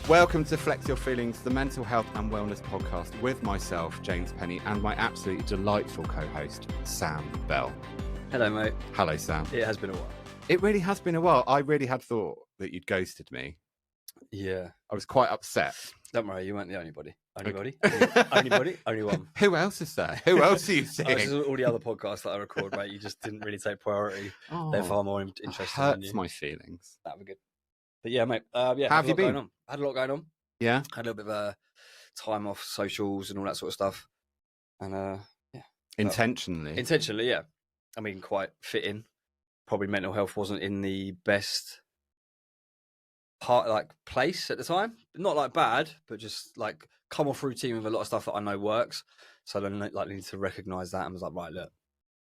Welcome to Flex Your Feelings, the mental health and wellness podcast with myself, James Penny, and my absolutely delightful co-host, Sam Bell. Hello, mate. Hello, Sam. It has been a while. It really has been a while. I really had thought that you'd ghosted me. Yeah. I was quite upset. Don't worry, you weren't the only body. Only one. Who else is there? Who else are you This seeing? is all the other podcasts that I record, mate. You just didn't really take priority. They're far more interesting than you. Hurts my feelings. That'd be good. But yeah, mate. How have you been? Had a lot going on. Yeah. Had a little bit of a time off socials and all that sort of stuff. And yeah. Intentionally, yeah. I mean, quite fitting. Probably mental health wasn't in the best place at the time. Not like bad, but just like come off routine with a lot of stuff that I know works. So then like need to recognise that and was like, right, look,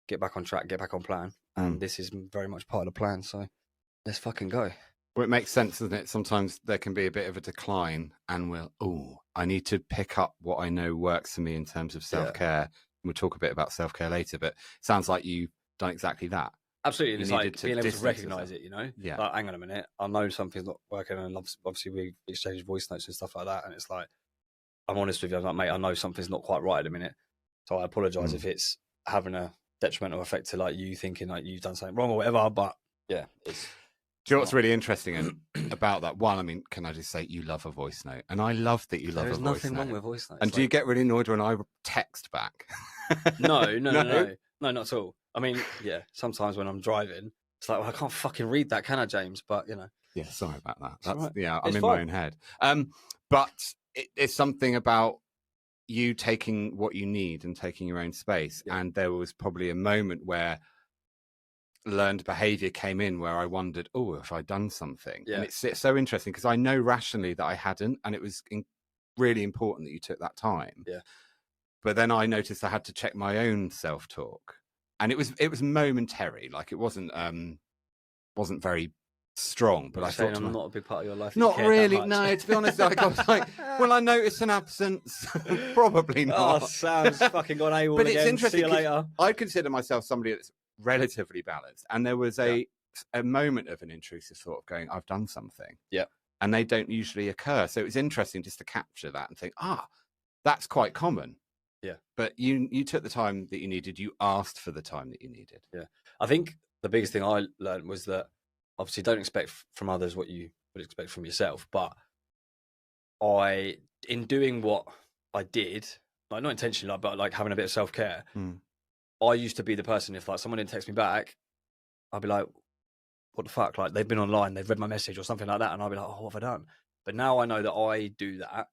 get back on track, get back on plan. And this is very much part of the plan. So let's fucking go. Well, it makes sense, doesn't it? Sometimes there can be a bit of a decline and I need to pick up what I know works for me in terms of self-care. Yeah. We'll talk a bit about self-care later, but it sounds like you've done exactly that. Absolutely. It's like being able to recognise it, you know? Yeah. Like, hang on a minute. I know something's not working, and obviously we exchange voice notes and stuff like that. And it's like, I'm honest with you. I'm like, mate, I know something's not quite right at the minute. So I apologise if it's having a detrimental effect to like you thinking like you've done something wrong or whatever. But yeah, it's. Do you know what's really interesting about that? One, I mean, can I just say you love a voice note? And I love that you love a voice note. There's nothing wrong with voice notes. And do you get really annoyed when I text back? No, not at all. I mean, yeah, sometimes when I'm driving, it's like, well, I can't fucking read that, can I, James? But, you know. Yeah, sorry about that. That's right. Yeah, I'm it's in fine. my own head. But it's something about you taking what you need and taking your own space. Yeah. And there was probably a moment where learned behavior came in where I wondered, have I done something? Yeah. And it's so interesting because I know rationally that I hadn't, and it was really important that you took that time. Yeah. But then I noticed I had to check my own self-talk, and it was momentary. Like it wasn't very strong. But I thought I'm not a big part of your life. Not really. No, to be honest, I was like, well, I noticed an absence. Probably not. Oh, Sam's fucking gone AWOL but again. It's interesting. See you later. I consider myself somebody that's relatively balanced, and there was a moment of an intrusive thought of going, I've done something. Yeah. And they don't usually occur. So it was interesting just to capture that and think, that's quite common. Yeah. But you took the time that you needed. You asked for the time that you needed. Yeah. I think the biggest thing I learned was that obviously don't expect from others what you would expect from yourself. But in doing what I did, like not intentionally, but like having a bit of self-care, I used to be the person, if like someone didn't text me back, I'd be like, what the fuck? Like they've been online, they've read my message or something like that. And I'd be like, what have I done? But now I know that I do that.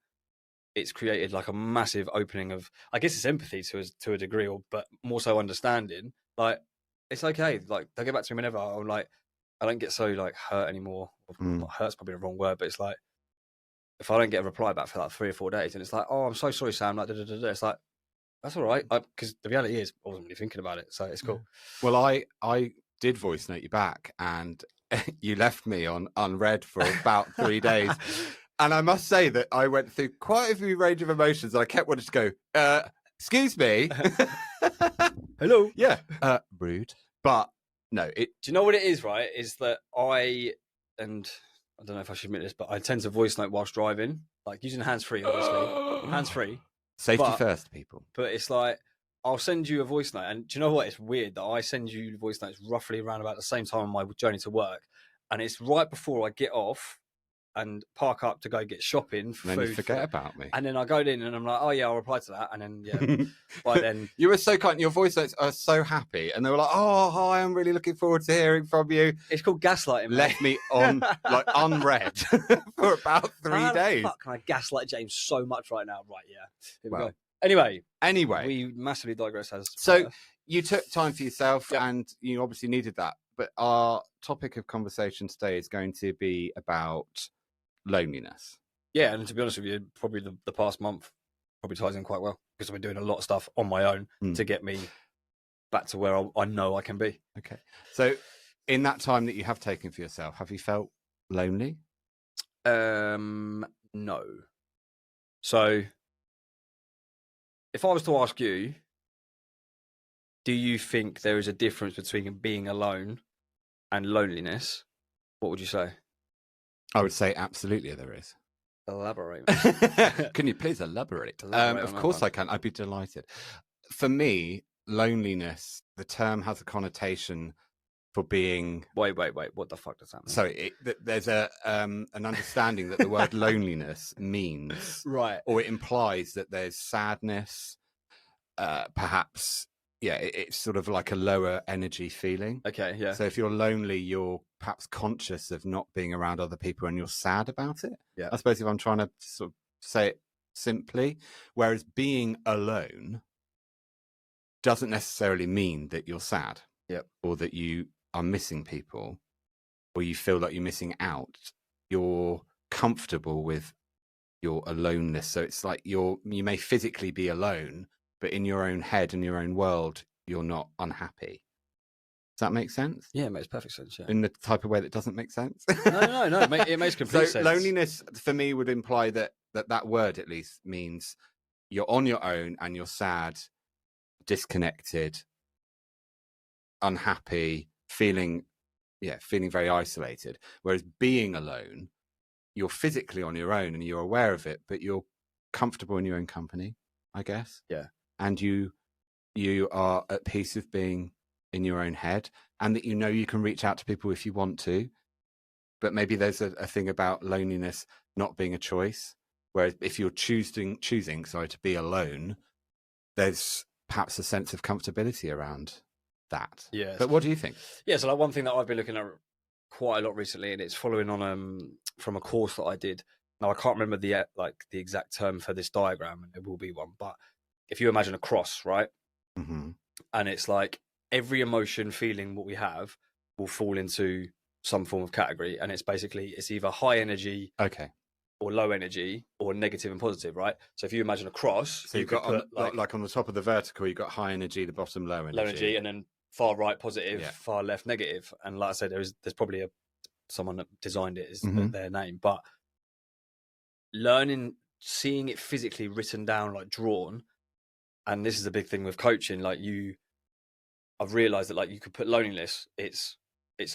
It's created like a massive opening of, I guess it's empathy to a degree, but more so understanding. Like, it's okay. Like they'll get back to me whenever. I'm like, I don't get so like hurt anymore. Hurt's probably the wrong word, but it's like, if I don't get a reply back for like 3 or 4 days and it's like, I'm so sorry, Sam. Like, it's like, that's all right. Because the reality is I wasn't really thinking about it. So it's cool. Well, I did voice note you back and you left me on unread for about 3 days. And I must say that I went through quite a few range of emotions. And I kept wanting to go, excuse me. Hello. Yeah. Rude. But no. Do you know what it is, right? Is that I don't know if I should admit this, but I tend to voice note whilst driving. Like using hands-free, obviously. Hands-free. Safety first, people. But it's like, I'll send you a voice note. And do you know what? It's weird that I send you voice notes roughly around about the same time on my journey to work. And it's right before I get off and park up to go get shopping for food. Then you forget about me. And then I go in and I'm like, oh yeah, I'll reply to that. And then, by then. You were so kind. Your voice notes are so happy. And they were like, oh, hi, I'm really looking forward to hearing from you. It's called gaslighting. Left me on, like, unread for about 3 days. Fuck, can I gaslight James so much right now? Right, yeah. Here we go. Anyway. We massively digress as. So you took time for yourself and you obviously needed that. But our topic of conversation today is going to be about loneliness. Yeah, and to be honest with you, probably the past month probably ties in quite well because I've been doing a lot of stuff on my own to get me back to where I know I can be. Okay. So in that time that you have taken for yourself, have you felt lonely? No. So if I was to ask you, do you think there is a difference between being alone and loneliness? What would you say? I would say absolutely there is. Elaborate. Can you please elaborate? Elaborate Of on that course one. I can. I'd be delighted. For me, loneliness, the term has a connotation for being. Wait. What the fuck does that mean? So there's an understanding that the word loneliness means, Right. or it implies that there's sadness, perhaps. Yeah, it's sort of like a lower energy feeling. Okay, yeah. So if you're lonely, you're perhaps conscious of not being around other people and you're sad about it. Yeah. I suppose if I'm trying to sort of say it simply, whereas being alone doesn't necessarily mean that you're sad. Yep. Or that you are missing people or you feel like you're missing out. You're comfortable with your aloneness. So it's like you may physically be alone, but in your own head and your own world, you're not unhappy. Does that make sense? Yeah, it makes perfect sense. Yeah. In the type of way that doesn't make sense? No. It makes complete sense. Loneliness for me would imply that word at least means you're on your own and you're sad, disconnected, unhappy, feeling very isolated. Whereas being alone, you're physically on your own and you're aware of it, but you're comfortable in your own company, I guess. Yeah. And you are at peace with being in your own head, and that you can reach out to people if you want to. But maybe there's a thing about loneliness not being a choice, whereas if you're choosing to be alone, there's perhaps a sense of comfortability around that. Yes. But what do you think? Yeah, so like one thing that I've been looking at quite a lot recently, and it's following on from a course that I did. Now I can't remember the exact term for this diagram, and there will be one. But if you imagine a cross, right, Mm-hmm. and it's like every emotion, feeling what we have will fall into some form of category, and it's either high energy, Okay, or low energy, or negative and positive, right? So if you imagine a cross, so you've got on the top of the vertical, you've got high energy, the bottom low energy. Low energy, and then far right positive, Yeah. far left negative. And like I said, there's probably someone that designed it is Mhm. their name, but seeing it physically written down, like drawn, and this is a big thing with coaching. Like I've realized that like you could put loneliness, it's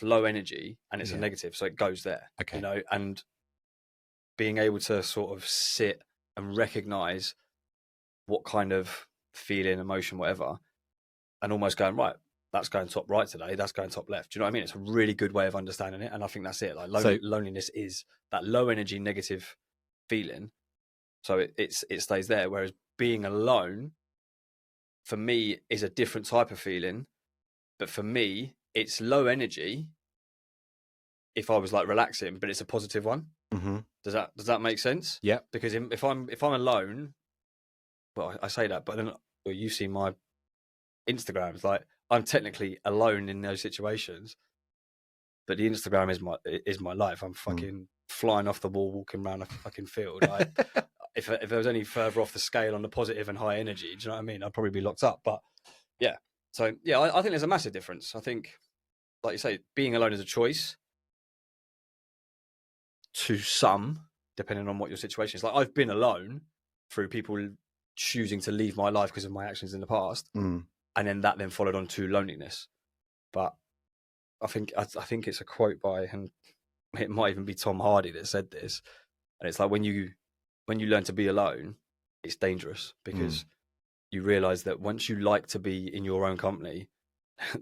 low energy and it's a negative, so it goes there. Okay. And being able to sort of sit and recognize what kind of feeling, emotion, whatever, and almost going, right, that's going top right today, that's going top left. Do you know what I mean? It's a really good way of understanding it, and I think that's it. Like loneliness is that low energy, negative feeling, so it stays there. Whereas being alone, for me, is a different type of feeling. But for me, it's low energy if I was like relaxing, but it's a positive one. Mm-hmm. Does that make sense? Yeah. Because if I'm alone, well, I say that, but then you see my Instagrams, like I'm technically alone in those situations, but the Instagram is my life. I'm fucking flying off the wall, walking around a fucking field. Like, if there was any further off the scale on the positive and high energy, do you know what I mean? I'd probably be locked up. But yeah, so yeah, I think there's a massive difference. I think, like you say, being alone is a choice to some, depending on what your situation is. Like I've been alone through people choosing to leave my life because of my actions in the past. And then that followed on to loneliness. But I think it's a quote by, and it might even be Tom Hardy that said this. And it's like when you learn to be alone, it's dangerous because you realize that once you like to be in your own company,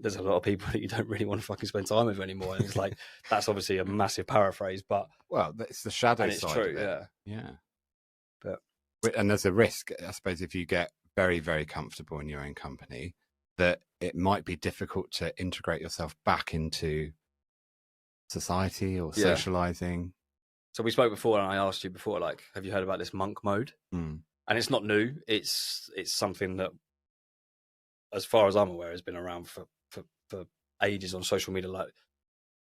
there's a lot of people that you don't really want to fucking spend time with anymore. And it's like, that's obviously a massive paraphrase, but well, it's the shadow and it's side true, of it. Yeah. And there's a risk, I suppose, if you get very, very comfortable in your own company, that it might be difficult to integrate yourself back into society or socializing. So we spoke before, and I asked you before, like, have you heard about this monk mode? And it's not new. It's something that, as far as I'm aware, has been around for ages on social media, like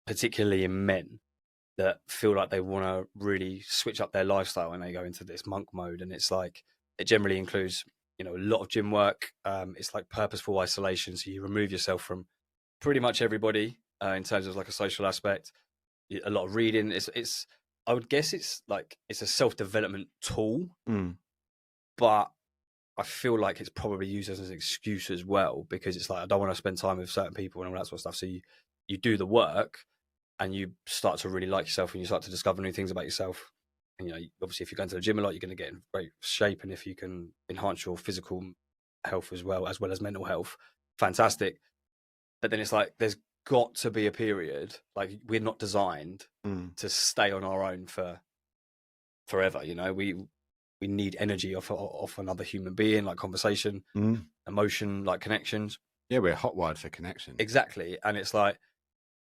particularly in men that feel like they want to really switch up their lifestyle when they go into this monk mode. And it's like, it generally includes, a lot of gym work. It's like purposeful isolation. So you remove yourself from pretty much everybody in terms of like a social aspect. A lot of reading. It's I would guess it's a self-development tool, but I feel like it's probably used as an excuse as well, because it's like, I don't want to spend time with certain people and all that sort of stuff. So you do the work and you start to really like yourself and you start to discover new things about yourself And, you know, obviously if you're going to the gym a lot, you're going to get in great shape. And if you can enhance your physical health as well as mental health, fantastic. But then it's like, there's got to be a period, like we're not designed to stay on our own for forever. You know, we need energy off another human being, like conversation, emotion, like connections. Yeah, we're hotwired for connection. Exactly. And it's like,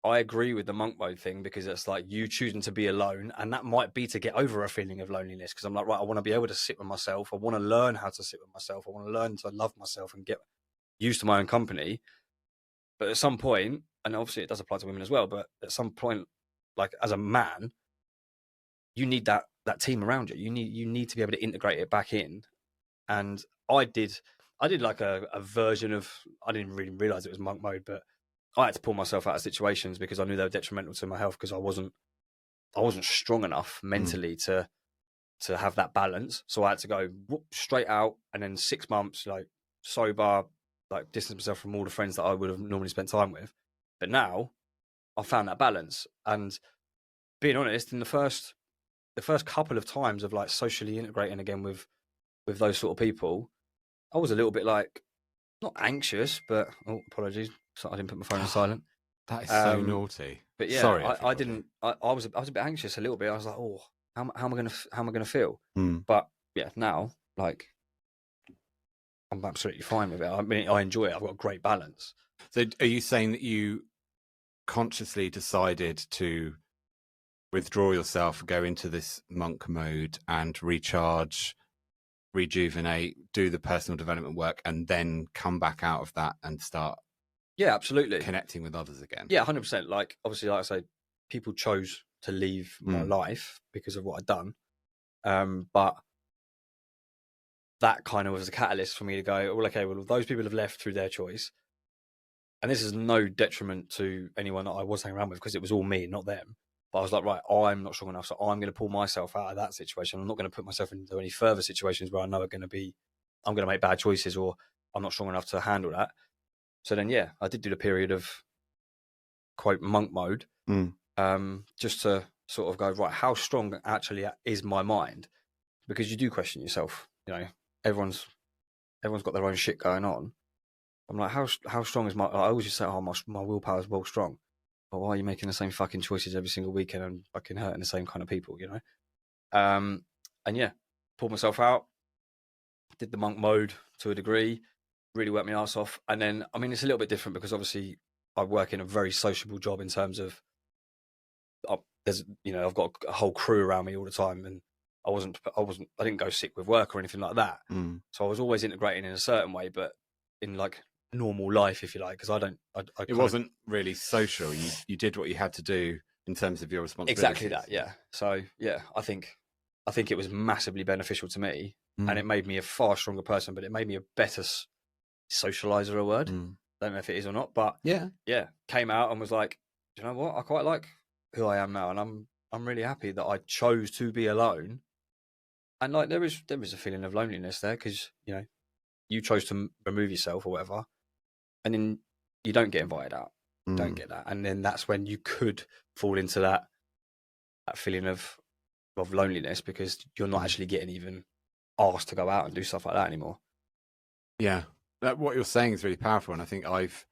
I agree with the monk mode thing, because it's like you choosing to be alone, and that might be to get over a feeling of loneliness, because I'm like, right, I want to be able to sit with myself. I want to learn how to sit with myself. I want to learn to love myself and get used to my own company. But at some point, and obviously it does apply to women as well, but at some point, like as a man, you need that team around you. You need to be able to integrate it back in. And I did like a version of, I didn't really realize it was monk mode, but I had to pull myself out of situations because I knew they were detrimental to my health, because I wasn't strong enough mentally to have that balance. So I had to go straight out, and then 6 months like sober, like distance myself from all the friends that I would have normally spent time with. But now I found that balance. And being honest, in the first couple of times of like socially integrating again with those sort of people, I was a little bit like, not anxious, but apologies, so I didn't put my phone on silent. That is so naughty. But yeah, sorry, I didn't. I was a bit anxious a little bit. I was like, oh, how am I gonna feel? But yeah, now like I'm absolutely fine with it. I mean, I enjoy it. I've got a great balance. So, are you saying that you consciously decided to withdraw yourself, go into this monk mode, and recharge, rejuvenate, do the personal development work, and then come back out of that and start absolutely connecting with others again? 100%. Like obviously, like I say, people chose to leave my life because of what I'd done, but that kind of was a catalyst for me to go, well, okay, well, those people have left through their choice, and this is no detriment to anyone that I was hanging around with, because it was all me, not them. But I was like, right, I'm not strong enough, so I'm going to pull myself out of that situation. I'm not going to put myself into any further situations where I know I'm going to make bad choices, or I'm not strong enough to handle that. So then, yeah, I did do the period of, quote, monk mode, just to sort of go, right, how strong actually is my mind? Because you do question yourself. You know, everyone's got their own shit going on. I'm like, how strong is my? I always just say, oh, my willpower is well strong. But why are you making the same fucking choices every single weekend and fucking hurting the same kind of people, you know? And yeah, pulled myself out, did the monk mode to a degree, really worked my ass off. And then, I mean, it's a little bit different because obviously I work in a very sociable job in terms of, I've got a whole crew around me all the time, and I didn't go sick with work or anything like that. So I was always integrating in a certain way, but in like normal life, if you like, because it wasn't really social. You did what you had to do in terms of your responsibilities. Exactly that, yeah. So yeah, I think it was massively beneficial to me, and it made me a far stronger person, but it made me a better socializer, a word. Don't know if it is or not, but yeah, came out and was like, you know what, I quite like who I am now, and I'm really happy that I chose to be alone. And like there is a feeling of loneliness there, because you know, you chose to remove yourself or whatever, and then you don't get invited out. Don't get that. And then that's when you could fall into that feeling of loneliness, because you're not actually getting even asked to go out and do stuff like that anymore. Yeah. What you're saying is really powerful. And I think I've,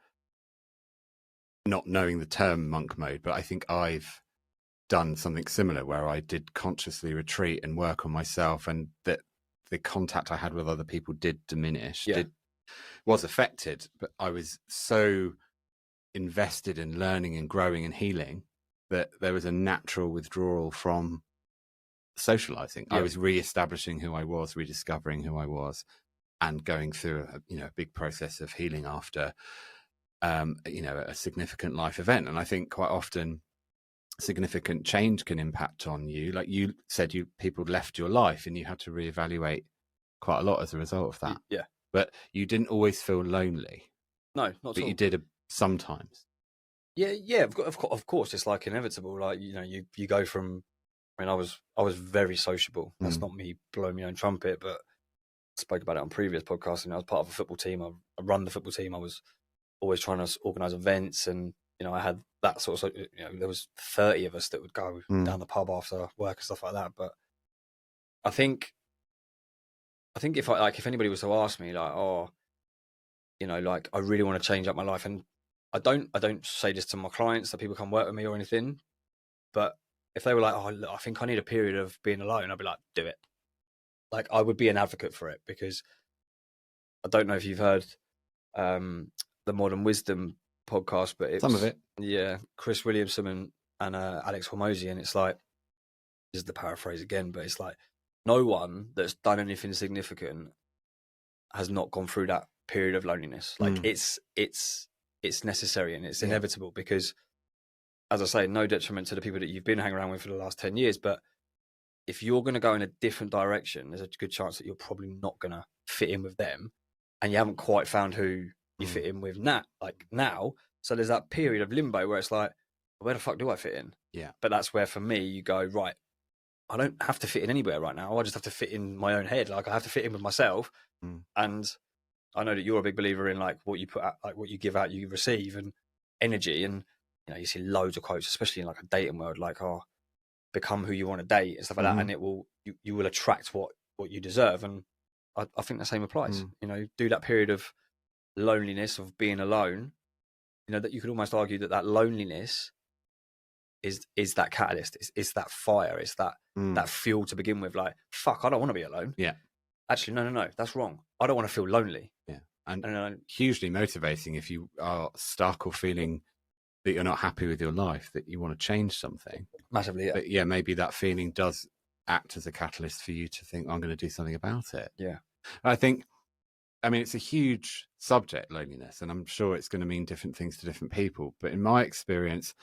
not knowing the term monk mode, but I think I've done something similar where I did consciously retreat and work on myself, and that the contact I had with other people did diminish, was affected, but I was so invested in learning and growing and healing that there was a natural withdrawal from socializing. I was re-establishing who I was, rediscovering who I was, and going through a big process of healing after a significant life event. And I think quite often significant change can impact on you. Like you said, people left your life and you had to reevaluate quite a lot as a result of that. Yeah. But you didn't always feel lonely. No, not at all. But you did sometimes. Yeah. Of course, it's like inevitable. Like, you know, you go from. I mean, I was very sociable. That's not me blowing my own trumpet, but I spoke about it on previous podcasts. And I was part of a football team. I run the football team. I was always trying to organise events, and you know, I had that sort of. You know, there was 30 of us that would go down the pub after work and stuff like that. But I think if anybody was to ask me like, oh, like I really want to change up my life, and I don't say this to my clients that people come work with me or anything, but if they were like, oh, look, I think I need a period of being alone, I'd be like, do it. Like I would be an advocate for it, because I don't know if you've heard the Modern Wisdom podcast, but it's some of it. Yeah, Chris Williamson and Alex Hormozy, and it's like, this is the paraphrase again, but it's like no one that's done anything significant has not gone through that period of loneliness. Like it's necessary and it's inevitable, because, as I say, no detriment to the people that you've been hanging around with for the last 10 years, but if you're going to go in a different direction, there's a good chance that you're probably not going to fit in with them, and you haven't quite found who you fit in with now. So there's that period of limbo where it's like, where the fuck do I fit in? Yeah. But that's where, for me, you go, right, I don't have to fit in anywhere right now. I just have to fit in my own head. Like I have to fit in with myself. And I know that you're a big believer in like what you put out, like what you give out, you receive, and energy. And you see loads of quotes, especially in like a dating world, like, oh, become who you want to date and stuff like that, and it will you will attract what you deserve. And I think the same applies. Do that period of loneliness, of being alone. That you could almost argue that loneliness is that catalyst. It's that fire. It's that fuel to begin with. Like, fuck, I don't want to be alone. Yeah. Actually, no, that's wrong. I don't want to feel lonely. Yeah. And hugely motivating if you are stuck or feeling that you're not happy with your life, that you want to change something. Massively, yeah. But yeah, maybe that feeling does act as a catalyst for you to think, I'm going to do something about it. Yeah. It's a huge subject, loneliness, and I'm sure it's going to mean different things to different people. But in my experience,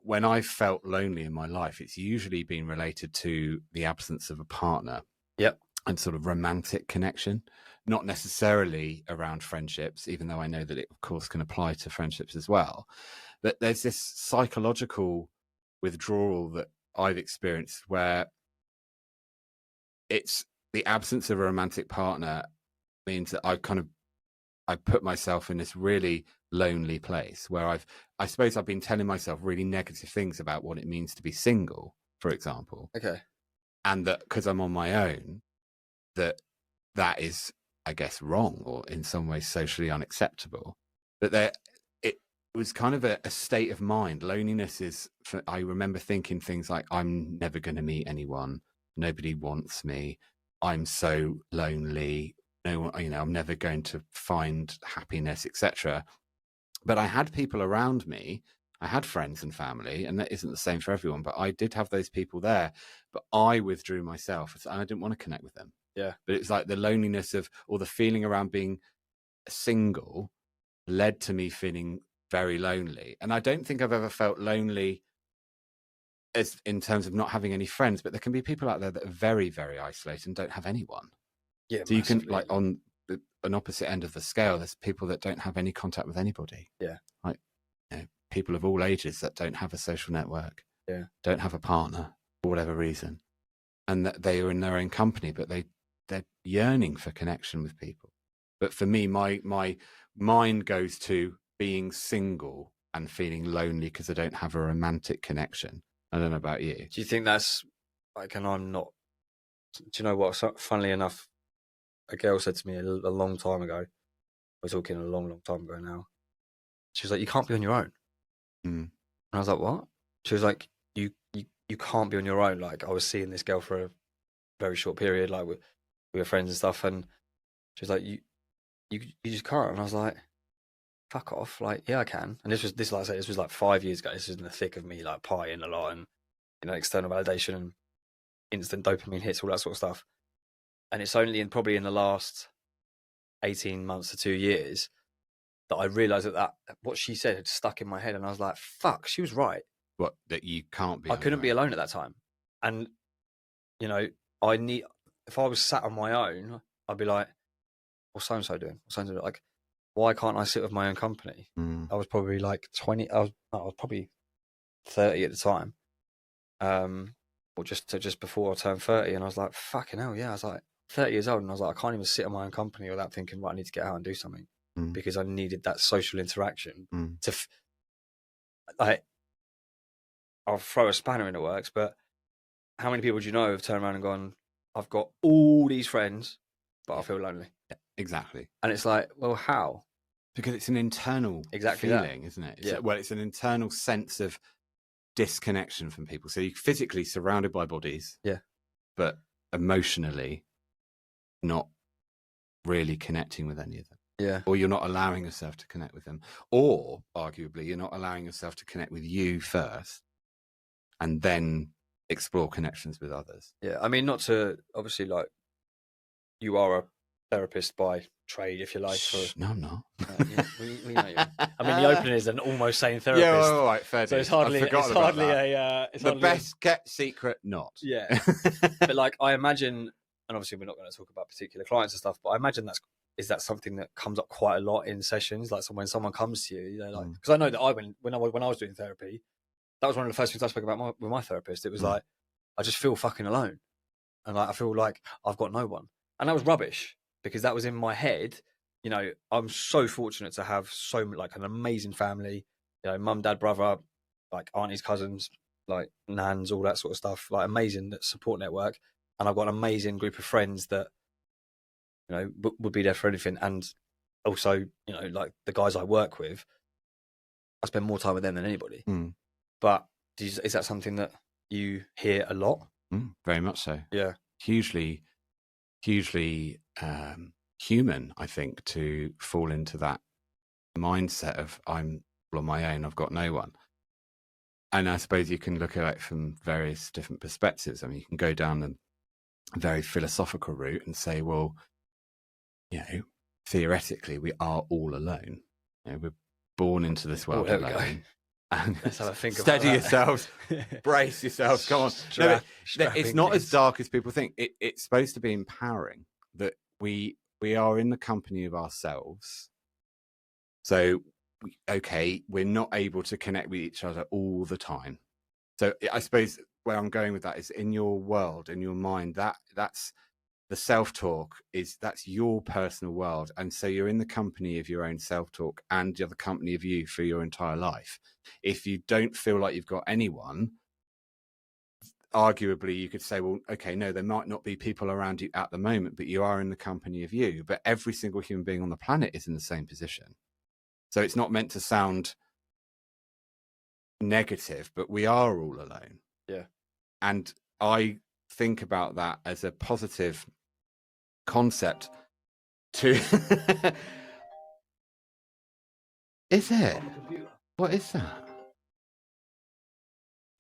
when I felt lonely in my life, it's usually been related to the absence of a partner. Yep. And sort of romantic connection, not necessarily around friendships, even though I know that it, of course, can apply to friendships as well. But there's this psychological withdrawal that I've experienced where it's the absence of a romantic partner means that I put myself in this really lonely place where I suppose I've been telling myself really negative things about what it means to be single, for example. Okay. And that because I'm on my own, that is, I guess, wrong or in some ways socially unacceptable. But it was kind of a state of mind. Loneliness is, I remember thinking things like, I'm never going to meet anyone. Nobody wants me. I'm so lonely. No one, I'm never going to find happiness, etc. But I had people around me. I had friends and family, and that isn't the same for everyone, but I did have those people there. But I withdrew myself, and I didn't want to connect with them. Yeah. But it's like the loneliness or the feeling around being single led to me feeling very lonely. And I don't think I've ever felt lonely as in terms of not having any friends, but there can be people out there that are very, very isolated and don't have anyone. Yeah. So you can, like, on an opposite end of the scale, there's people that don't have any contact with anybody. Yeah. Like, people of all ages that don't have a social network. Yeah. Don't have a partner for whatever reason. And that they are in their own company, but they're yearning for connection with people. But for me, my mind goes to being single and feeling lonely because I don't have a romantic connection. I don't know about you. Do you think that's like, and I'm not, do you know what? So, funnily enough, a girl said to me a long time ago, we're talking a long, long time ago now. She was like, you can't be on your own. And I was like, what? She was like, you can't be on your own. Like, I was seeing this girl for a very short period, like we were friends and stuff, and she was like, you just can't. And I was like, fuck off. Like, yeah, I can. And this like I said, this was like 5 years ago. This was in the thick of me like partying a lot and external validation and instant dopamine hits, all that sort of stuff. And it's only probably in the last 18 months to 2 years that I realized that what she said had stuck in my head, and I was like, fuck, she was right. What, that you can't be? I couldn't be alone at that time. And if I was sat on my own, I'd be like, what's so-and-so doing? What's so-and-so doing? Like, why can't I sit with my own company? I was probably like 20, I was probably 30 at the time. Or just before I turned 30, and I was like, fucking hell, yeah. I was like 30 years old, and I was like, I can't even sit in my own company without thinking, right, I need to get out and do something, because I needed that social interaction to, like, I'll throw a spanner in the works, but how many people do you know have turned around and gone, I've got all these friends, but I feel lonely. Yeah, exactly. And it's like, well, how? Because it's an internal feeling, isn't it? It's an internal sense of disconnection from people. So you're physically surrounded by bodies, but emotionally not really connecting with any of them. Yeah. Or you're not allowing yourself to connect with them. Or arguably, you're not allowing yourself to connect with you first and then explore connections with others. Yeah. I mean, not to obviously, like, you are a therapist by trade, if you like. No, I'm not. We know you. I mean, the opening is an almost saying therapist. Yeah, all right, fair. So it's hardly the best kept secret. Not. Yeah, but like I imagine, and obviously we're not going to talk about particular clients and stuff, but I imagine is that something that comes up quite a lot in sessions, like when someone comes to you, like because I know that when I was doing therapy, that was one of the first things I spoke about with my therapist. It was like I just feel fucking alone, and like I feel like I've got no one, and that was rubbish. Because that was in my head, you know. I'm so fortunate to have like an amazing family, you know, mum, dad, brother, like aunties, cousins, like nans, all that sort of stuff. Like amazing support network, and I've got an amazing group of friends that, you know, would be there for anything. And also, you know, like the guys I work with, I spend more time with them than anybody. But is that something that you hear a lot? Very much so. Yeah, hugely human, I think, to fall into that mindset of I'm on my own, I've got no one. And I suppose you can look at it from various different perspectives. I mean, you can go down a very philosophical route and say, well, you know, theoretically, we are all alone. You know, we're born into this world alone. And let's have a think steady yourselves, brace yourselves, come on. It's not as dark as people think. It's supposed to be empowering that we are in the company of ourselves. So, okay, we're not able to connect with each other all the time. So I suppose where I'm going with that is in your world, in your mind, that's the self-talk that's your personal world. And so you're in the company of your own self-talk and you're the company of you for your entire life. If you don't feel like you've got anyone, arguably you could say, well, okay, no, there might not be people around you at the moment, but you are in the company of you. But every single human being on the planet is in the same position. So it's not meant to sound negative, but we are all alone. Yeah. And I think about that as a positive concept to Is it? What is that?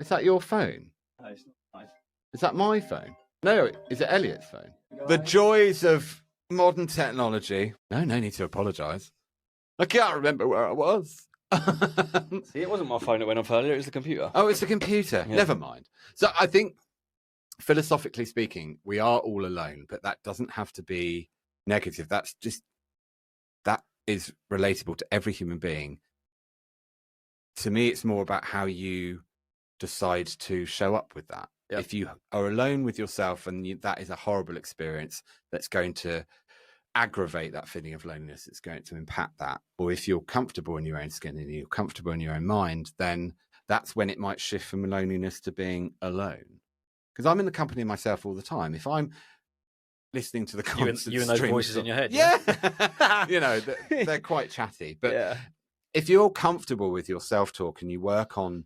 Is that your phone? No, it's not nice. Is that my phone? No, is it Elliot's phone? The joys of modern technology. No need to apologise. I can't remember where I was. See, it wasn't my phone that went off earlier, it was the computer. Oh, it's the computer. Yeah. Never mind. So I think, philosophically speaking, we are all alone, but that doesn't have to be negative. That is relatable to every human being. To me, it's more about how you decide to show up with that. Yep. If you are alone with yourself and that is a horrible experience that's going to aggravate that feeling of loneliness, it's going to impact that. Or if you're comfortable in your own skin and you're comfortable in your own mind, then that's when it might shift from loneliness to being alone. Because I'm in the company of myself all the time. If I'm listening to the constant you and those voices in your head, you know, they're quite chatty. But if you're comfortable with your self-talk and you work on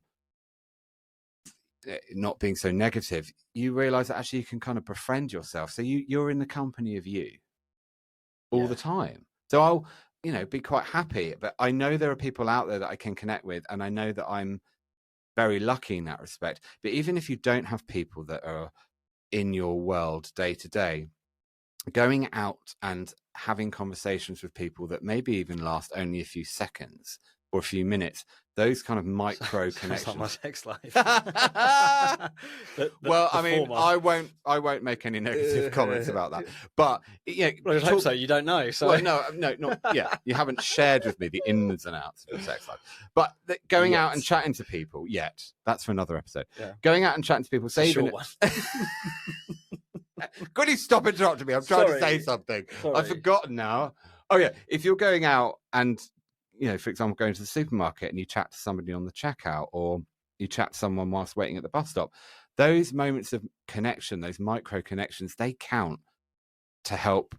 not being so negative, you realize that actually you can kind of befriend yourself. So you're in the company of you all the time. So I'll, be quite happy. But I know there are people out there that I can connect with, and I know that I'm very lucky in that respect. But even if you don't have people that are in your world day to day, going out and having conversations with people that maybe even last only a few seconds or a few minutes, those kind of micro connections. Like my sex life. Well, I mean, I won't make any negative comments about that. But well, I hope so. You don't know. So well, no, not. Yeah, you haven't shared with me the ins and outs of your sex life. But going out and chatting to people yet. That's for another episode. Yeah. Going out and chatting to people, saving it. Could you stop interrupting me? I'm trying to say something. Sorry. I've forgotten now. Oh yeah, if you're going out and, for example, going to the supermarket and you chat to somebody on the checkout, or you chat to someone whilst waiting at the bus stop, those moments of connection, those micro connections, they count to help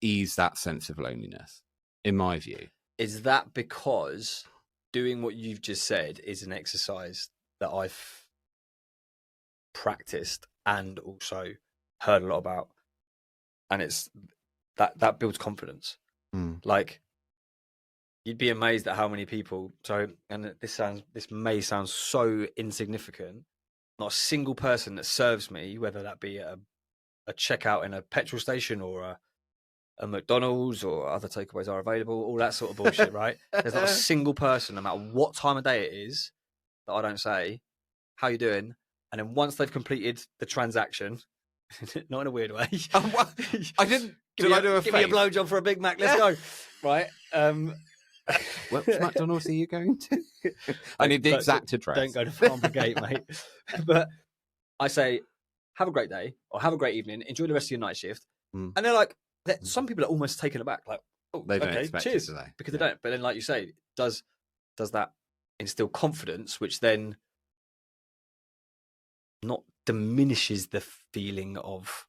ease that sense of loneliness, in my view. Is that because doing what you've just said is an exercise that I've practiced and also heard a lot about, and it's that builds confidence. Like, you'd be amazed at how many people. So, and this may sound so insignificant. Not a single person that serves me, whether that be a checkout in a petrol station or a McDonald's or other takeaways are available, all that sort of bullshit, right? There's not a single person, no matter what time of day it is, that I don't say, "How you doing?" And then once they've completed the transaction, not in a weird way. I didn't. Give me a blowjob for a Big Mac. Let's go. Right. Which McDonald's are you going to? I need the exact address. Don't go to Farmer Gate, mate. But I say, have a great day or have a great evening. Enjoy the rest of your night shift. And they're like, some people are almost taken aback. Like, oh, they don't okay, expect cheers. it, do they? Because they don't. But then, like you say, does that instill confidence, which then not diminishes the feeling of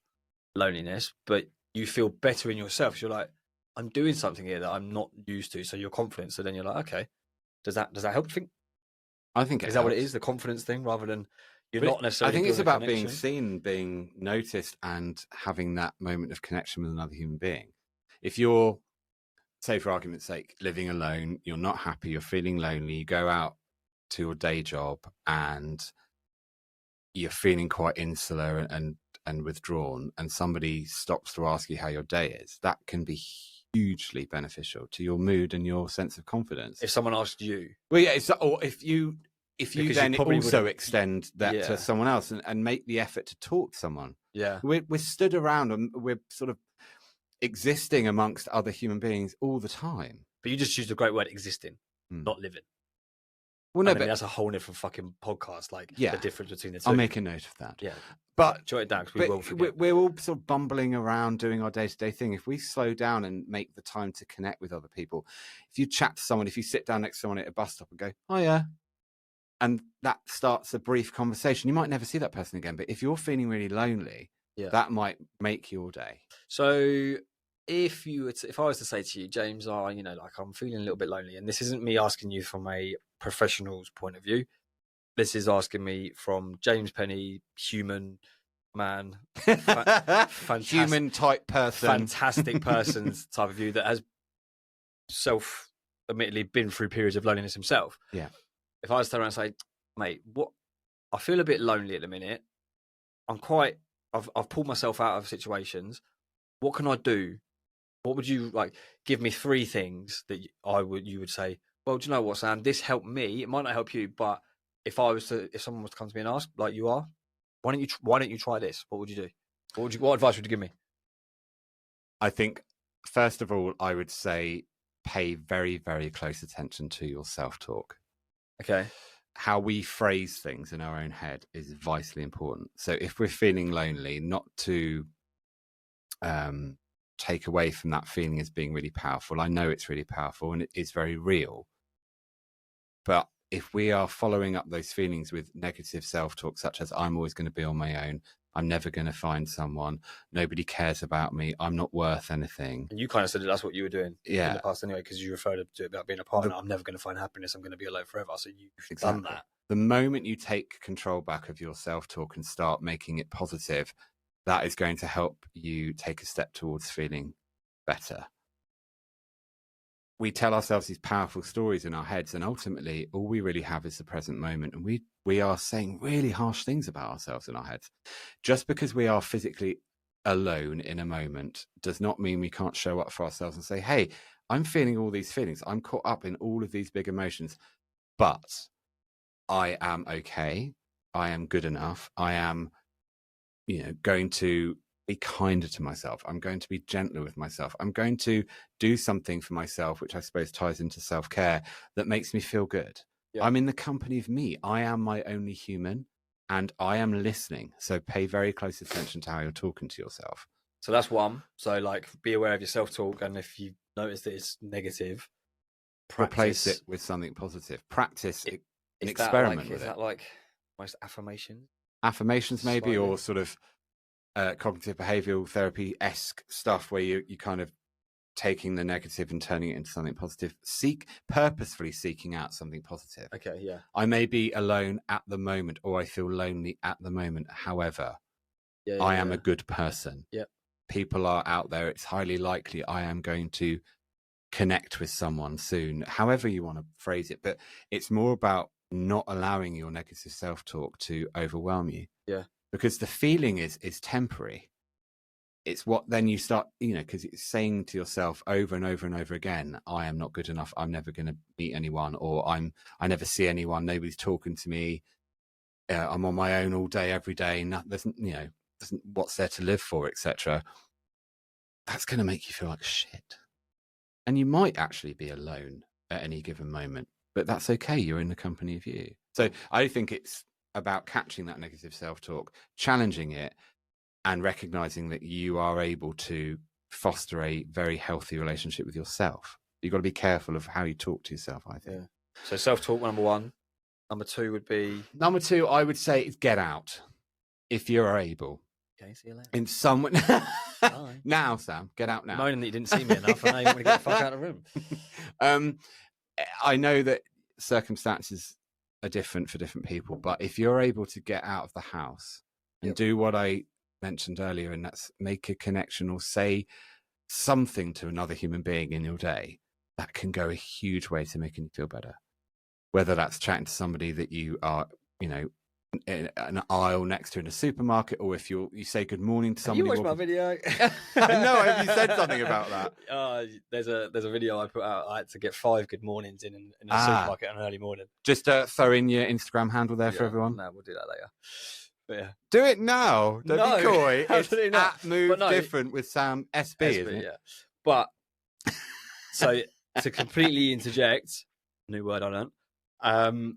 loneliness, but you feel better in yourself. So you're like, I'm doing something here that I'm not used to. So you're confident. So then you're like, okay, does that help you think? I think is that what it is, the confidence thing, rather than you're not necessarily. I think it's about being connection. seen, being noticed, and having that moment of connection with another human being. If you're, say, for argument's sake, living alone, you're not happy, you're feeling lonely, you go out to your day job and you're feeling quite insular and withdrawn, and somebody stops to ask you how your day is, that can be hugely beneficial to your mood and your sense of confidence. If someone asked you, well, yeah, or if you then also extend that to someone else and make the effort to talk to someone. Yeah, we're stood around and we're sort of existing amongst other human beings all the time. But you just used a great word, existing, not living. Well, no, but that's a whole different fucking podcast. Like, the difference between the two. I'll make a note of that. Yeah, but jot it down because we will forget. We're all sort of bumbling around doing our day-to-day thing. If we slow down and make the time to connect with other people, if you chat to someone, if you sit down next to someone at a bus stop and go, "Oh yeah," and that starts a brief conversation, you might never see that person again. But if you're feeling really lonely, that might make your day. So if I was to say to you, James, like, I'm feeling a little bit lonely, and this isn't me asking you from a professional's point of view. This is asking me from James Penny, human man, human type person, fantastic person's type of view that has admittedly been through periods of loneliness himself. Yeah. If I was to turn around and say, mate, I feel a bit lonely at the minute. I've pulled myself out of situations. What can I do? What would you like? Give me 3 things that you would say, well, do you know what, Sam? This helped me. It might not help you, but if someone was to come to me and ask, like you are, why don't you try this? What would you do? What advice would you give me? I think, first of all, I would say pay very, very close attention to your self-talk. Okay. How we phrase things in our own head is vitally important. So if we're feeling lonely, not to take away from that feeling as being really powerful. I know it's really powerful and it is very real. But if we are following up those feelings with negative self-talk, such as I'm always going to be on my own, I'm never going to find someone, nobody cares about me, I'm not worth anything. And you kind of said that's what you were doing in the past anyway, because you referred to it about being a partner. I'm never going to find happiness, I'm going to be alone forever. So you've done that. The moment you take control back of your self-talk and start making it positive, that is going to help you take a step towards feeling better. We tell ourselves these powerful stories in our heads, and ultimately all we really have is the present moment. And we are saying really harsh things about ourselves in our heads. Just because we are physically alone in a moment does not mean we can't show up for ourselves and say, hey, I'm feeling all these feelings. I'm caught up in all of these big emotions, but I am okay. I am good enough. I am, going to be kinder to myself. I'm going to be gentler with myself. I'm going to do something for myself, which I suppose ties into self-care, that makes me feel good. Yeah. I'm in the company of me. I am my only human and I am listening. So pay very close attention to how you're talking to yourself. So that's one. So like, be aware of your self-talk. And if you notice that it's negative, replace it with something positive. Practice an experiment with it. Is that like Most affirmations maybe, Slightly. or sort of cognitive behavioral therapy-esque stuff where you kind of taking the negative and turning it into something positive, purposefully seeking out something positive. Okay, yeah. I may be alone at the moment, or I feel lonely at the moment. However, I am a good person. Yep. People are out there. It's highly likely I am going to connect with someone soon, however you want to phrase it. But it's more about not allowing your negative self-talk to overwhelm you. Yeah. Because the feeling is temporary. It's what then you start, because it's saying to yourself over and over and over again, I am not good enough. I'm never going to meet anyone, or I never see anyone. Nobody's talking to me. I'm on my own all day, every day. What's there to live for, etc. That's going to make you feel like shit. And you might actually be alone at any given moment, but that's okay. You're in the company of you. So I think it's about catching that negative self-talk, challenging it, and recognizing that you are able to foster a very healthy relationship with yourself. You've got to be careful of how you talk to yourself, I think. Yeah. So self-talk, number one. Number two would be... Number two, I would say, is get out if you're able. Okay, see you later. In someone... Now, Sam, get out now. You're moaning that you didn't see me enough, and now you want me to get the fuck out of the room. I know that circumstances are different for different people, but if you're able to get out of the house and do what I mentioned earlier, and that's make a connection or say something to another human being in your day, that can go a huge way to making you feel better. Whether that's chatting to somebody that you are, in an aisle next to in a supermarket, or if you say good morning to somebody. You watched my video. I know. Have you said something about that? There's a video I put out. I had to get 5 good mornings in a supermarket on an early morning. Just throw in your Instagram handle there for everyone. No, we'll do that later. But yeah. Do it now. Don't be coy. It's at Move Different with Sam SB, isn't it? Yeah. But so to completely interject, new word I learned.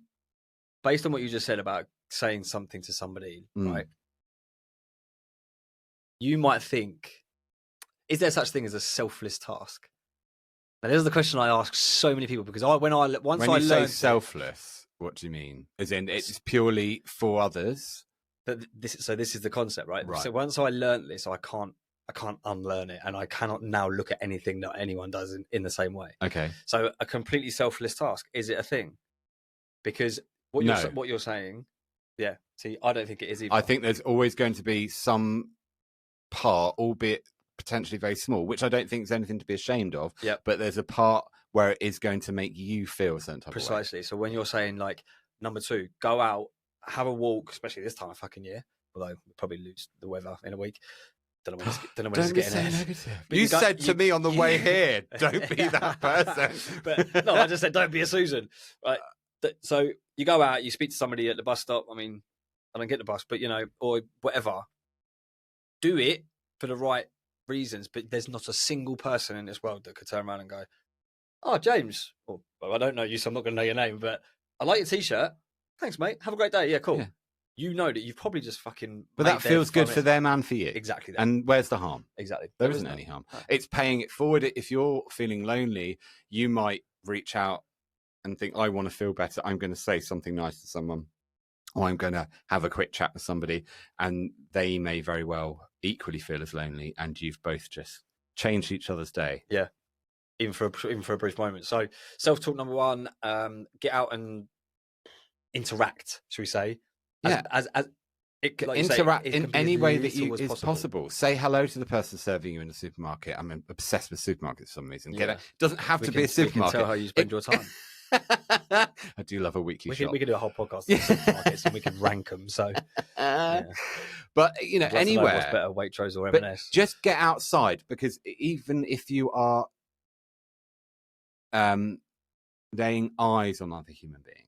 Based on what you just said about saying something to somebody, right? You might think, is there such thing as a selfless task? Now, this is the question I ask so many people, because when I say selfless, what do you mean? As in, it's purely for others. But this is the concept, right? So once I learned this, I can't unlearn it, and I cannot now look at anything that anyone does in the same way. Okay. So a completely selfless task, is it a thing? Because what you're saying, yeah. See, I don't think it is either. I think there's always going to be some part, albeit potentially very small, which I don't think is anything to be ashamed of. Yeah. But there's a part where it is going to make you feel a certain type of way. Precisely. So when you're saying, like, number two, go out, have a walk, especially this time of fucking year, although we'll probably lose the weather in a week. Don't know when it's getting there. Negative. You said to me on the way here, don't be that person. But no, I just said don't be a Susan. Right. So you go out, you speak to somebody at the bus stop. I mean, I don't get the bus, but or whatever. Do it for the right reasons, but there's not a single person in this world that could turn around and go, "Oh, James, well, I don't know you, so I'm not going to know your name, but I like your t-shirt. Thanks, mate. Have a great day. Yeah, cool." Yeah. You know that you've probably just fucking... But that feels good for them and for you. Exactly that. And where's the harm? Exactly. There isn't any harm. No. It's paying it forward. If you're feeling lonely, you might reach out and think, I want to feel better. I'm going to say something nice to someone, or I'm going to have a quick chat with somebody, and they may very well equally feel as lonely, and you've both just changed each other's day. Yeah. Even for a brief moment. So self-talk number one, get out and interact, should we say? Interact in any way that is possible. Say hello to the person serving you in the supermarket. I'm obsessed with supermarkets for some reason. It doesn't have to be a supermarket. We can tell how you spend your time. I do love a weekly shop. We could do a whole podcast on supermarkets and we can rank them. So, but anywhere, what's better, Waitrose or M&S? Just get outside, because even if you are laying eyes on other human beings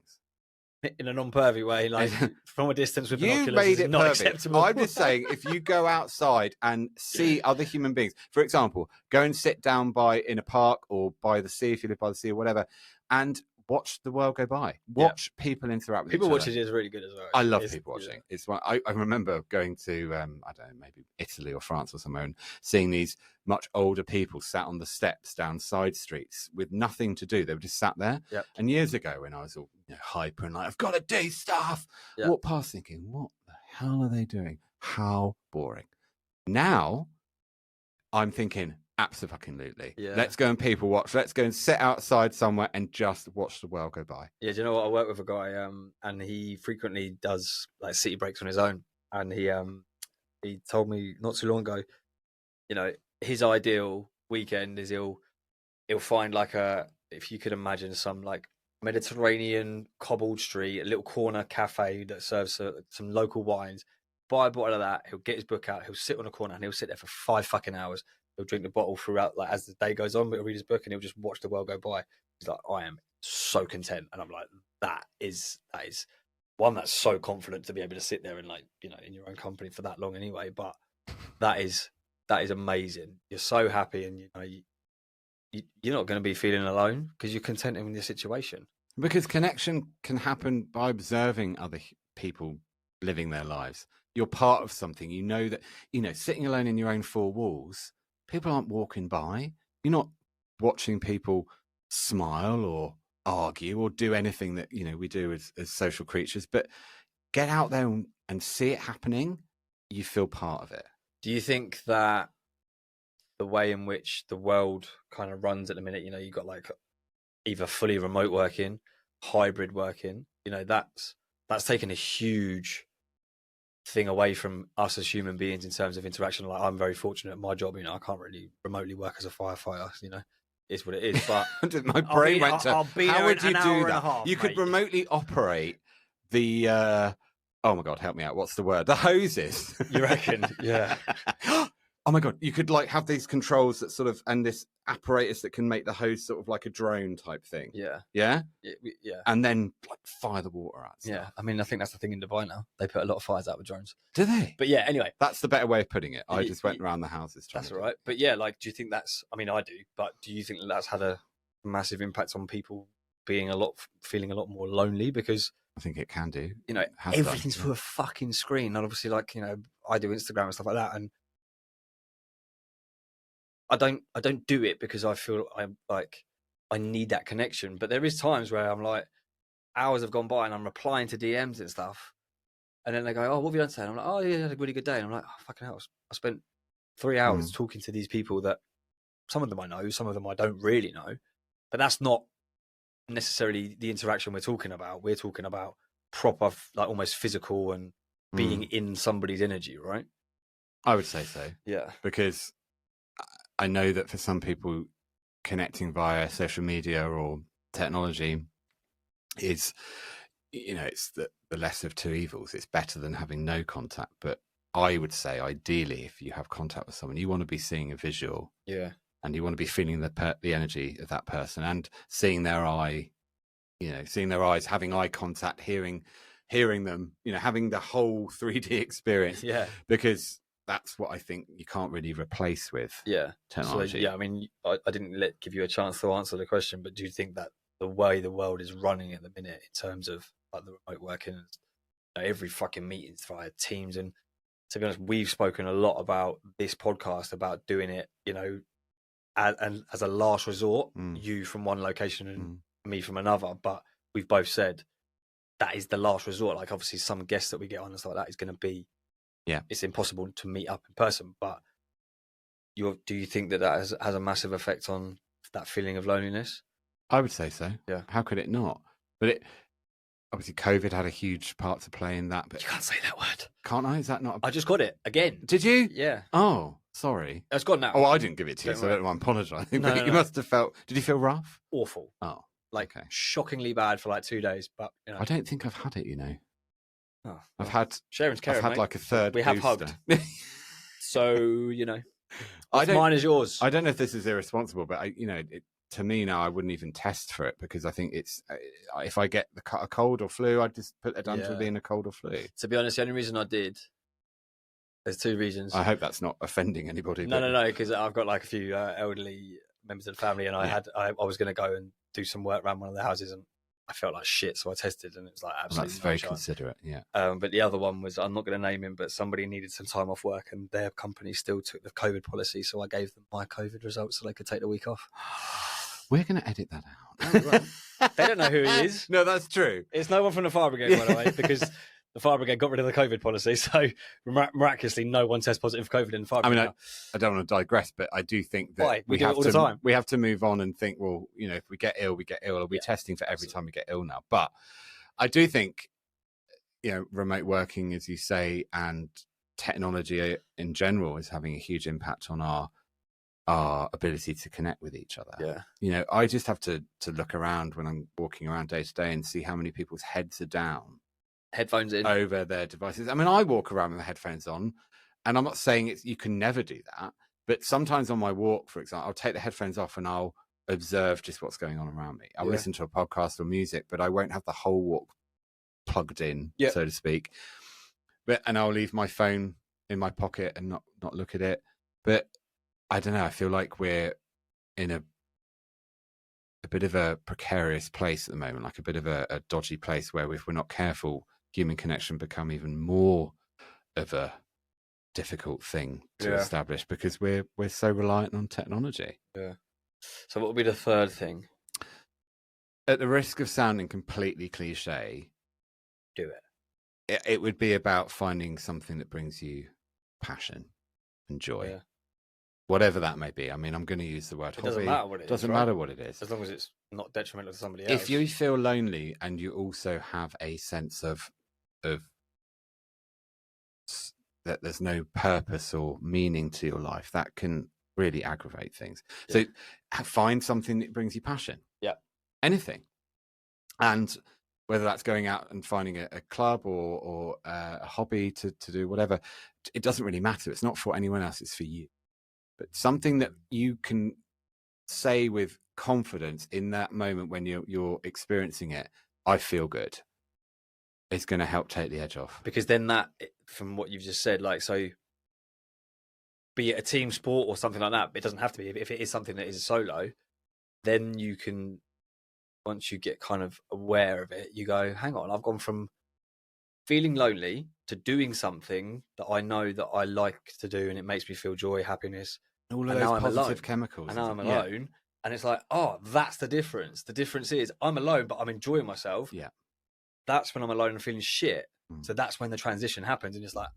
in a non-pervy way, like from a distance with binoculars, you made it not perfect. Acceptable. I'm just saying, if you go outside and see other human beings, for example, go and sit down in a park or by the sea, if you live by the sea or whatever, and watch the world go by. Watch people interact with people each other. watching is really good as well. I love people watching. It's one I remember going to I don't know, maybe Italy or France or somewhere, and seeing these much older people sat on the steps down side streets with nothing to do. They were just sat there. Yep. And years ago, when I was all hyper and like, I've got to do stuff, walked past thinking, what the hell are they doing? How boring. Now I'm thinking, absolutely. Yeah. Let's go and people watch. Let's go and sit outside somewhere and just watch the world go by. Yeah, do you know what? I work with a guy, and he frequently does like city breaks on his own. And he told me not too long ago, his ideal weekend is he'll find like if you could imagine some like Mediterranean cobbled street, a little corner cafe that serves some local wines. Buy a bottle of that. He'll get his book out. He'll sit on a corner and he'll sit there for 5 fucking hours. He'll drink the bottle throughout, like as the day goes on. But he'll read his book and he'll just watch the world go by. He's like, I am so content, and I'm like, that is one that's so confident to be able to sit there and like in your own company for that long anyway. But that is amazing. You're so happy, and you're not going to be feeling alone because you're content in your situation. Because connection can happen by observing other people living their lives. You're part of something. You know that, sitting alone in your own 4 walls, people aren't walking by. You're not watching people smile or argue or do anything that, we do as social creatures. But get out there and see it happening. You feel part of it. Do you think that the way in which the world kind of runs at the minute, you've got like either fully remote working, hybrid working, that's taken a huge thing away from us as human beings in terms of interaction. Like, I'm very fortunate at my job, I can't really remotely work as a firefighter, it's what it is. But my brain went to, how would you do that? You could remotely operate the oh my God, help me out, what's the word? The hoses. You reckon? Yeah. Oh my God, you could like have these controls that sort of, and this apparatus that can make the hose sort of like a drone type thing. Yeah. Yeah? Yeah. And then like fire the water out. Yeah. I mean, I think that's the thing in Dubai now. They put a lot of fires out with drones. Do they? But yeah, anyway. That's the better way of putting it. I just went around the houses trying That's all right. But yeah, like, do you think I mean, I do, but do you think that's had a massive impact on people feeling a lot more lonely? Because I think it can do. Everything's through a fucking screen. And obviously, like, I do Instagram and stuff like that, and I don't do it because I feel I need that connection. But there is times where I'm like, hours have gone by and I'm replying to DMs and stuff, and then they go, "Oh, what have you done today?" And I'm like, "Oh yeah, I had a really good day." And I'm like, "Oh, fucking hell, I spent 3 hours talking to these people that some of them I know, some of them I don't really know." But that's not necessarily the interaction we're talking about. We're talking about proper, like almost physical and being in somebody's energy, right? I would say so. Yeah. Because I know that for some people, connecting via social media or technology is, it's the lesser of 2 evils. It's better than having no contact. But I would say, ideally, if you have contact with someone, you want to be seeing a visual. Yeah. And you want to be feeling the energy of that person and seeing their eye, seeing their eyes, having eye contact, hearing them, having the whole 3D experience. Yeah. Because that's what I think you can't really replace with technology. So, I mean, I didn't give you a chance to answer the question, but do you think that the way the world is running at the minute in terms of like the remote working, every fucking meeting's via Teams, and to be honest, we've spoken a lot about this podcast about doing it, as a last resort, you from one location and me from another, but we've both said that is the last resort. Like, obviously some guests that we get on and stuff like that is going to be, it's impossible to meet up in person, but do you think that has a massive effect on that feeling of loneliness? I would say so. Yeah. How could it not? But obviously COVID had a huge part to play in that. But you can't say that word. Can't I? Is that not? I just got it again. Did you? Yeah. Oh, sorry. It's gone now. Oh, I didn't give it to you, so I don't apologise. No, you must have felt. Did you feel rough? Awful. Oh, like shockingly bad for like 2 days. But I don't think I've had it. Oh, I've had sharing's caring. I've had mate. like a third. We have booster. hugged. So mine is yours. I don't know if this is irresponsible, but to me now, I wouldn't even test for it because I think it's if I get a cold or flu, I'd just put it down to being a cold or flu. To be honest, the only reason I did, there's 2 reasons. I hope that's not offending anybody. No, because I've got like a few elderly members of the family, and I was going to go and do some work around one of the houses, and I felt like shit, so I tested, and it was like Well, absolutely that's very chance. considerate. Yeah. But the other one was, I'm not going to name him, but somebody needed some time off work, and their company still took the COVID policy, so I gave them my COVID results so they could take the week off. We're going to edit that out. Oh, well, they don't know who he is. No, that's true. It's no one from the fire brigade, by the way, because the fire brigade got rid of the COVID policy, so miraculously no one tests positive for COVID in the fire brigade. I don't want to digress, but I do think that we do it all the time. We have to move on and think, well, if we get ill, we get ill. Are we testing for every time we get ill now? But I do think, remote working, as you say, and technology in general is having a huge impact on our ability to connect with each other. Yeah. I just have to look around when I'm walking around day to day and see how many people's heads are down, headphones in, over their devices. I mean, I walk around with the headphones on, and I'm not saying you can never do that, but sometimes on my walk, for example, I'll take the headphones off and I'll observe just what's going on around me. I'll listen to a podcast or music, but I won't have the whole walk plugged in, so to speak. And I'll leave my phone in my pocket and not look at it. But I don't know, I feel like we're in a bit of a precarious place at the moment, like a bit of a dodgy place where if we're not careful, human connection become even more of a difficult thing to establish because we're so reliant on technology. Yeah. So what would be the third thing? At the risk of sounding completely cliche, do it. It would be about finding something that brings you passion and joy. Yeah. Whatever that may be. I mean, I'm going to use the word hobby. Doesn't matter what it is. Doesn't matter what it is. As long as it's not detrimental to somebody else. If you feel lonely and you also have a sense of that there's no purpose or meaning to your life, that can really aggravate things. Yeah. So find something that brings you passion. Yeah. Anything. And whether that's going out and finding a club or a hobby to do whatever, it doesn't really matter. It's not for anyone else. It's for you. But something that you can say with confidence in that moment when you're experiencing it, I feel good, is going to help take the edge off. Because then that, from what you've just said, like, so be it a team sport or something like that, it doesn't have to be. If it is something that is solo, then you can, once you get kind of aware of it, you go, hang on, I've gone from feeling lonely to doing something that I know that I like to do and it makes me feel joy, happiness. All of those positive chemicals. And now I'm alone. And it's like, oh, that's the difference. The difference is I'm alone, but I'm enjoying myself. Yeah. That's when I'm alone and feeling shit. So that's when the transition happens. And it's like,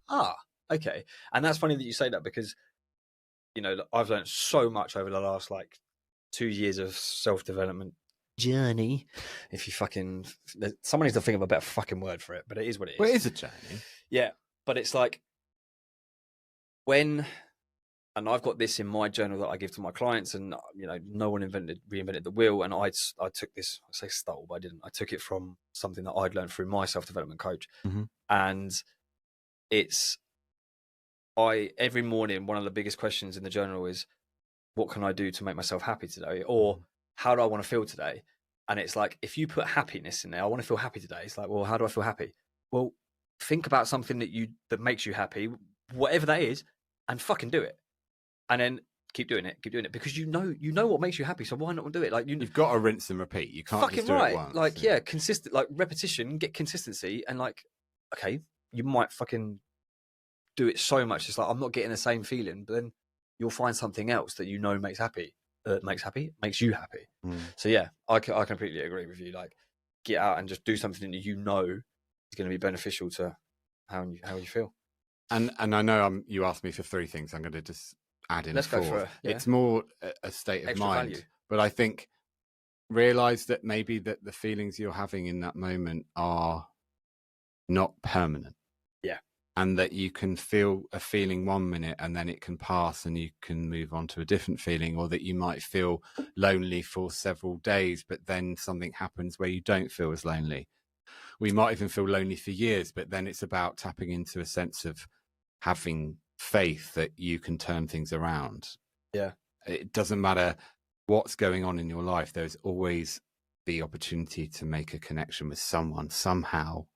okay. And that's funny that you say that because, I've learned so much over the last 2 years of self-development journey. If you someone needs to think of a better fucking word for it, but it is what it is. Well, it is a journey. Yeah. But it's like and I've got this in my journal that I give to my clients, and no one reinvented the wheel. And I took this, I say stole, but I didn't. I took it from something that I'd learned through my self-development coach. Mm-hmm. And every morning, one of the biggest questions in the journal is, what can I do to make myself happy today? Or how do I want to feel today? And it's like, if you put happiness in there, I want to feel happy today. It's like, well, how do I feel happy? Well, think about something that makes you happy, whatever that is, and fucking do it. And then keep doing it, because you know what makes you happy. So why not do it? You've got to rinse and repeat. You can't just do it once. Consistent, repetition, get consistency, and okay, you might fucking do it so much. It's like, I'm not getting the same feeling, but then you'll find something else that makes you happy. So yeah, I completely agree with you. Get out and just do something that is going to be beneficial to how you feel. And I know you asked me for 3 things. I'm going to just add in 4. Go for it. Yeah. It's more a state of Extra mind. value. But I think realize that maybe that the feelings you're having in that moment are not permanent. Yeah. And that you can feel a feeling 1 minute and then it can pass and you can move on to a different feeling, or that you might feel lonely for several days, but then something happens where you don't feel as lonely. We might even feel lonely for years, but then it's about tapping into a sense of having faith that you can turn things around. Yeah. It doesn't matter what's going on in your life. There's always the opportunity to make a connection with someone somehow,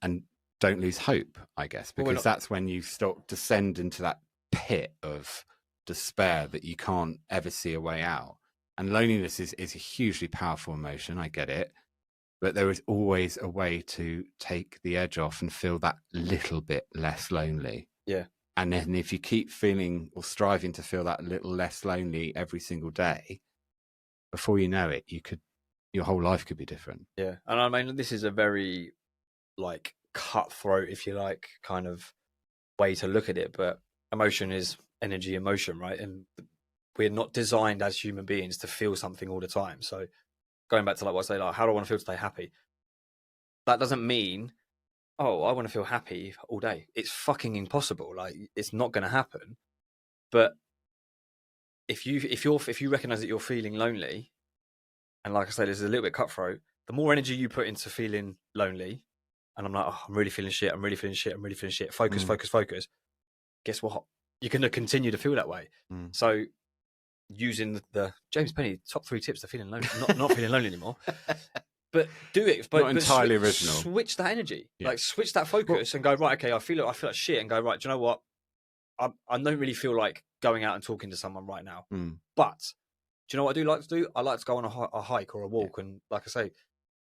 and don't lose hope, I guess, because that's when you descend into that pit of despair that you can't ever see a way out. And loneliness is a hugely powerful emotion. I get it. but there is always a way to take the edge off and feel that little bit less lonely. Yeah. And then if you keep feeling or striving to feel that little less lonely every single day, before you know it, your whole life could be different. Yeah. And I mean, this is a very like cutthroat, if you like, kind of way to look at it. But emotion is energy in motion, right? And we're not designed as human beings to feel something all the time. So going back to like what I say, like, how do I want to feel today? Happy. That doesn't mean, oh, I want to feel happy all day. It's fucking impossible. Like, it's not going to happen. But if you recognize that you're feeling lonely, and like I said, this is a little bit cutthroat, the more energy you put into feeling lonely, and I'm like, oh, I'm really feeling shit. I'm really feeling shit. I'm really feeling shit. Focus, focus, focus. Guess what? You're going to continue to feel that way. So using the James Penny top 3 tips to feeling lonely, not feeling lonely anymore. But do it. But, not entirely original. Switch that energy. Yeah. Like switch that focus and go, right, okay, I feel like shit, and go, right, do you know what? I don't really feel like going out and talking to someone right now. But do you know what I do like to do? I like to go on a hike or a walk. And like I say,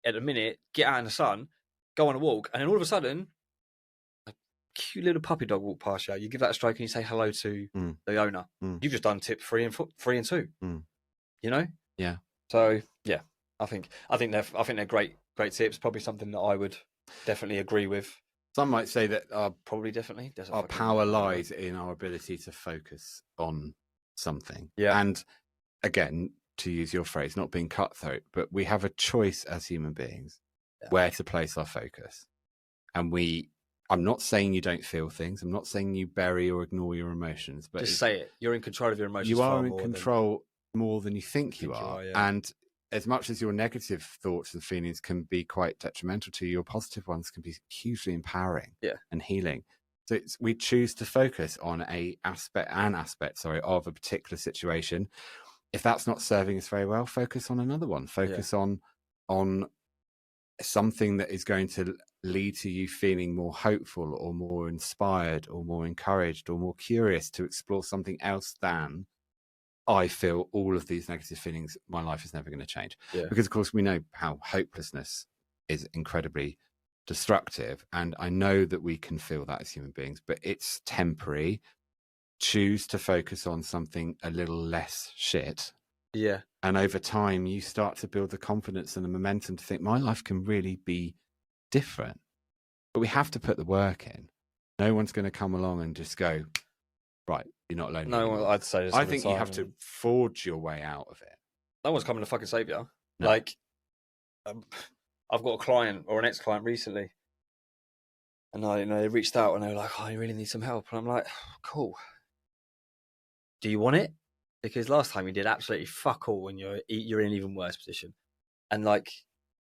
at a minute, get out in the sun, go on a walk, and then all of a sudden, a cute little puppy dog walk past you. You give that a stroke and you say hello to the owner. You've just done tip 3 and 2. You know? Yeah. So yeah, I think they're great tips. Probably something that I would definitely agree with. Some might say that our power lies in our ability to focus on something. Yeah. And again, to use your phrase, not being cutthroat, but we have a choice as human beings where to place our focus. And I'm not saying you don't feel things. I'm not saying you bury or ignore your emotions. But just say it. You're in control of your emotions. You are in control more than you think you are. And as much as your negative thoughts and feelings can be quite detrimental to you, your positive ones can be hugely empowering and healing. So we choose to focus on an aspect of a particular situation. If that's not serving us very well, focus on another one. Focus on something that is going to lead to you feeling more hopeful or more inspired or more encouraged or more curious to explore something else than I feel all of these negative feelings. My life is never going to change. Yeah. Because, of course, we know how hopelessness is incredibly destructive. And I know that we can feel that as human beings, but it's temporary. Choose to focus on something a little less shit. Yeah. And over time, you start to build the confidence and the momentum to think my life can really be different. But we have to put the work in. No one's going to come along and just go, right, you're not lonely. No, well, I'd say I think you have to forge your way out of it. No one's coming to fucking save you. No. Like, I've got a client or an ex-client recently, and they reached out and they were like, "Oh, I really need some help," and I'm like, "Cool. Do you want it? Because last time you did absolutely fuck all, and you're in an even worse position." And like,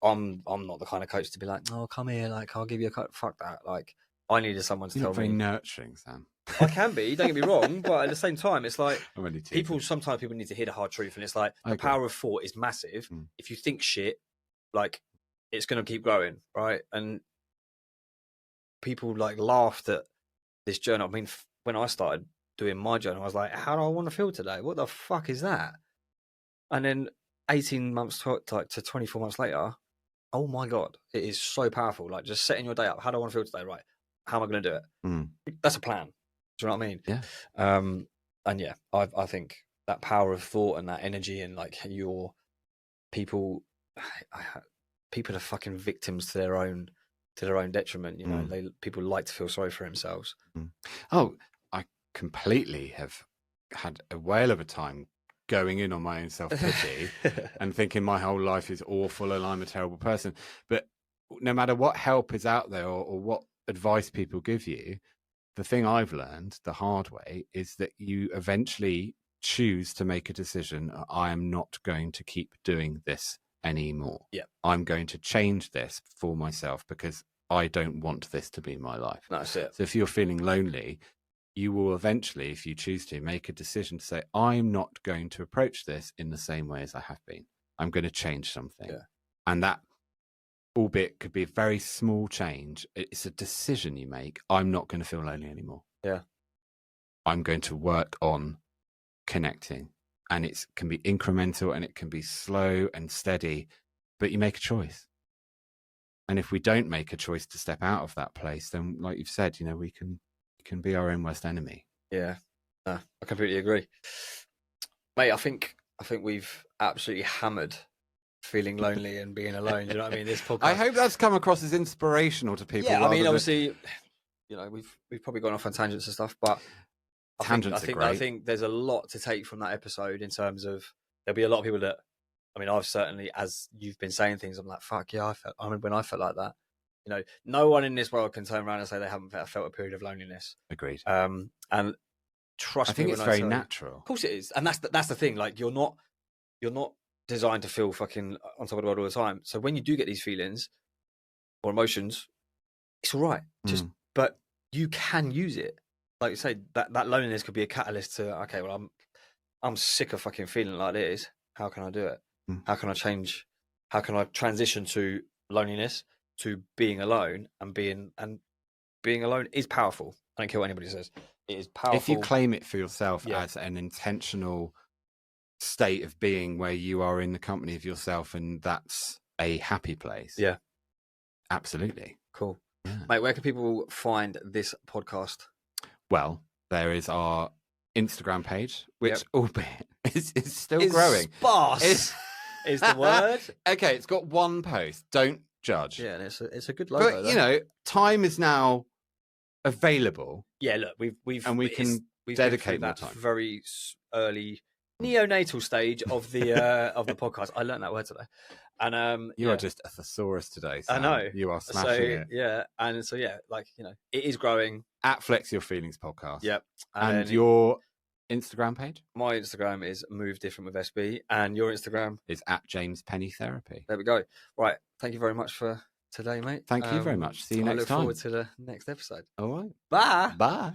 I'm not the kind of coach to be like, "Oh, come here, like I'll give you a cut." Fuck that. Like, I needed someone to tell me. Very nurturing, Sam. I can be, don't get me wrong, but at the same time, it's like sometimes people need to hear the hard truth, and it's like the power of thought is massive. If you think shit, like it's going to keep growing, right? And people like laughed at this journal. I mean, when I started doing my journal, I was like, how do I want to feel today? What the fuck is that? And then 18 months to 24 months later, oh my God, it is so powerful. Like just setting your day up. How do I want to feel today? Right. How am I going to do it? That's a plan. Do you know what I mean? Yeah. And yeah, I think that power of thought and that energy and like your people are fucking victims to their own detriment. You know, people like to feel sorry for themselves. Oh, I completely have had a whale of a time going in on my own self-pity and thinking my whole life is awful and I'm a terrible person. But no matter what help is out there or what advice people give you, the thing I've learned the hard way is that you eventually choose to make a decision. I am not going to keep doing this anymore. Yeah. I'm going to change this for myself because I don't want this to be my life. That's it. So if you're feeling lonely, you will eventually, if you choose to, make a decision to say, I'm not going to approach this in the same way as I have been. I'm going to change something. Yeah. And that, albeit could be a very small change, it's a decision you make. I'm not going to feel lonely anymore. Yeah. I'm going to work on connecting. And it can be incremental and it can be slow and steady, but you make a choice. And if we don't make a choice to step out of that place, then, like you've said, you know, we can be our own worst enemy. Yeah, no, I completely agree, mate. I think we've absolutely hammered feeling lonely and being alone. Do you know what I mean? This podcast. I hope that's come across as inspirational to people. Yeah, I mean, obviously, you know, we've probably gone off on tangents and stuff, but I think there's a lot to take from that episode in terms of there'll be a lot of people that, I mean, I've certainly, as you've been saying things, I'm like, fuck yeah, I remember when I felt like that. You know, no one in this world can turn around and say they haven't felt a period of loneliness. Agreed. And trust me, I think it's very natural. Of course it is, and that's the thing. Like, you're not designed to feel fucking on top of the world all the time. So when you do get these feelings or emotions, it's all right. But you can use it. Like you say, that loneliness could be a catalyst to, okay, well, I'm sick of fucking feeling like this. How can I do it? How can I change? How can I transition to loneliness, to being alone, and being alone is powerful. I don't care what anybody says. It is powerful. If you claim it for yourself as an intentional state of being where you are in the company of yourself and that's a happy place. Yeah. Absolutely. Cool. Yeah. Mate, where can people find this podcast? Well, there is our Instagram page, which albeit is still growing. Sparse is the word. Okay, it's got one post. Don't judge. Yeah, and it's a good logo. But you know, time is now available. Yeah, look, we've dedicate more time. Very early neonatal stage of the podcast. I learned that word today. And you are just a thesaurus today. Sam. I know. You are smashing it. Yeah, and so like, you know, it is growing. At Flex Your Feelings podcast. Yep. And your Instagram page? My Instagram is Move Different with SB, and your Instagram is at James Penny Therapy. There we go. Right. Thank you very much for today, mate. Thank you very much. See you next time. I look forward to the next episode. All right. Bye. Bye.